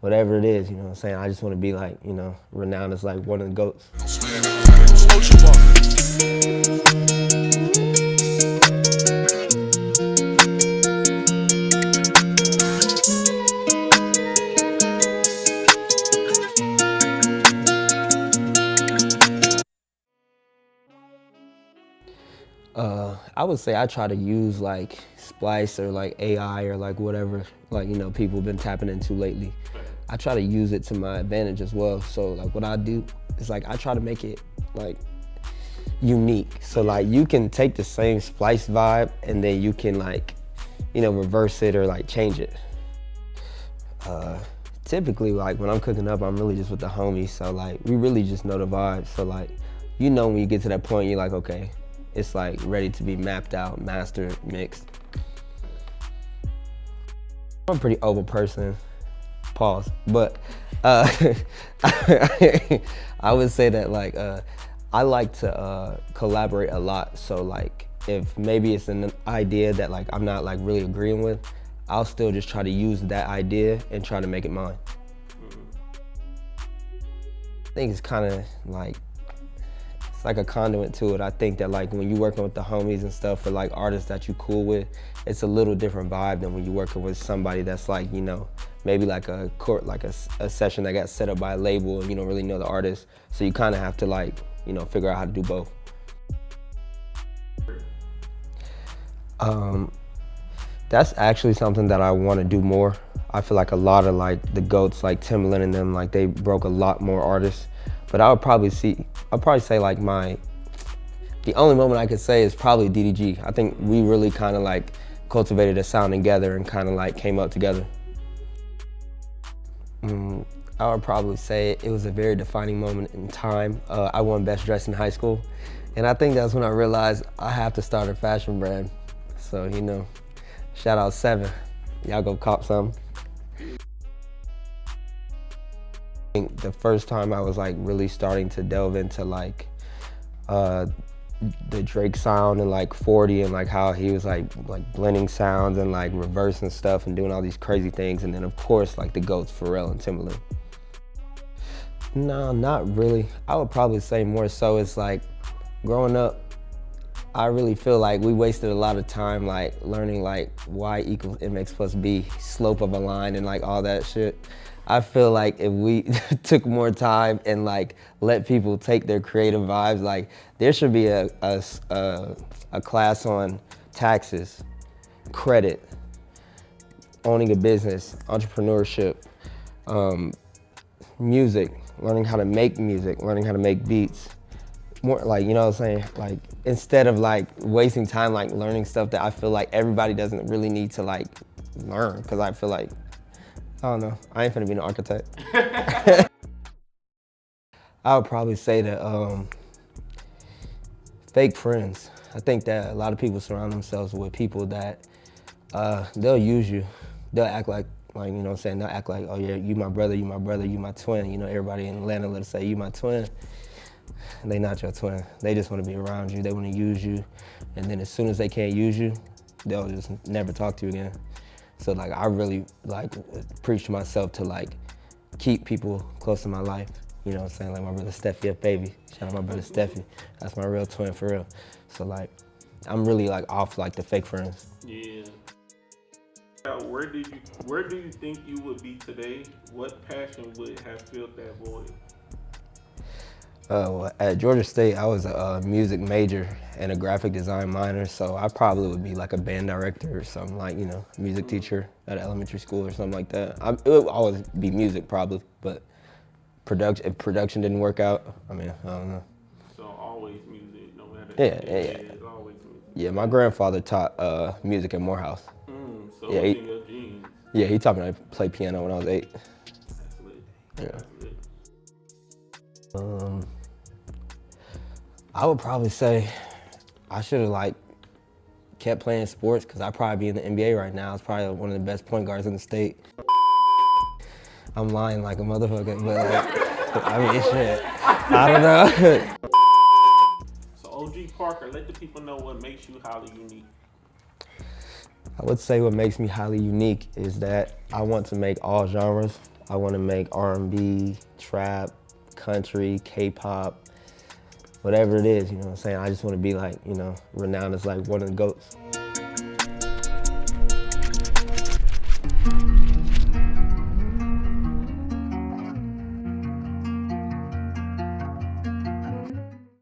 whatever it is, you know what I'm saying? I just want to be like, you know, renowned as like one of the GOATs. I would say I try to use like Splice or like AI or like whatever, like, you know, people have been tapping into lately. I try to use it to my advantage as well. So like what I do is like, I try to make it like unique. So like you can take the same Splice vibe and then you can like, you know, reverse it or like change it. Typically like when I'm cooking up, I'm really just with the homies. So like, we really just know the vibe. So like, you know, when you get to that point, you're like, okay, it's like ready to be mapped out, mastered, mixed. I'm a pretty open person, pause. But I would say that like, I like to collaborate a lot. So like, if maybe it's an idea that like I'm not like really agreeing with, I'll still just try to use that idea and try to make it mine. I think it's kind of like, it's like a conduit to it. I think that like when you're working with the homies and stuff, or like artists that you cool with, it's a little different vibe than when you're working with somebody that's like, you know, maybe like a session that got set up by a label and you don't really know the artist. So you kind of have to like, you know, figure out how to do both. That's actually something that I want to do more. I feel like a lot of like the GOATs, like Timbaland and them, like they broke a lot more artists. But I'll probably say like the only moment I could say is probably DDG. I think we really kind of like cultivated a sound together and kind of like came up together. I would probably say it was a very defining moment in time. I won Best Dressed in high school. And I think that's when I realized I have to start a fashion brand. So, you know, shout out 7. Y'all go cop some. I think the first time I was like really starting to delve into like the Drake sound and like 40 and like how he was like blending sounds and like reversing stuff and doing all these crazy things. And then of course like the GOATs, Pharrell and Timbaland. No, not really. I would probably say more so it's like growing up, I really feel like we wasted a lot of time like learning like Y equals MX plus B, slope of a line and like all that shit. I feel like if we took more time and like let people take their creative vibes, like there should be a class on taxes, credit, owning a business, entrepreneurship, music, learning how to make music, learning how to make beats. More like, you know what I'm saying? Like instead of like wasting time like learning stuff that I feel like everybody doesn't really need to like learn, because I feel like, I don't know, I ain't finna be an architect. I would probably say that fake friends. I think that a lot of people surround themselves with people that they'll use you. They'll act like, you know what I'm saying? They'll act like, oh yeah, you my brother, you my brother, you my twin. You know, everybody in Atlanta let us say, you my twin. And they not your twin. They just want to be around you. They want to use you. And then as soon as they can't use you, they'll just never talk to you again. So like, I really like preach to myself to like keep people close to my life. You know what I'm saying? Like my brother Steffi, baby. Shout out my brother Steffi. That's my real twin for real. So like, I'm really like off like the fake friends. Yeah. Where do you think you would be today? What passion would have filled that void? Well, at Georgia State, I was a music major and a graphic design minor, so I probably would be like a band director or something, like, you know, music teacher at elementary school or something like that. It would always be music probably, but if production didn't work out, I mean, I don't know. So always music, no matter. Yeah. It's always music. Yeah, my grandfather taught music at Morehouse. So yeah, in your genes. Yeah, he taught me how to play piano when I was 8. That's lit. Yeah. That's lit. I would probably say I should have like kept playing sports, because I'd probably be in the NBA right now. I was probably one of the best point guards in the state. I'm lying like a motherfucker, but like, I mean, shit, I don't know. So OG Parker, let the people know what makes you highly unique. I would say what makes me highly unique is that I want to make all genres. I want to make R&B, trap, country, K-pop, whatever it is, you know what I'm saying? I just want to be like, you know, renowned as like one of the GOATs.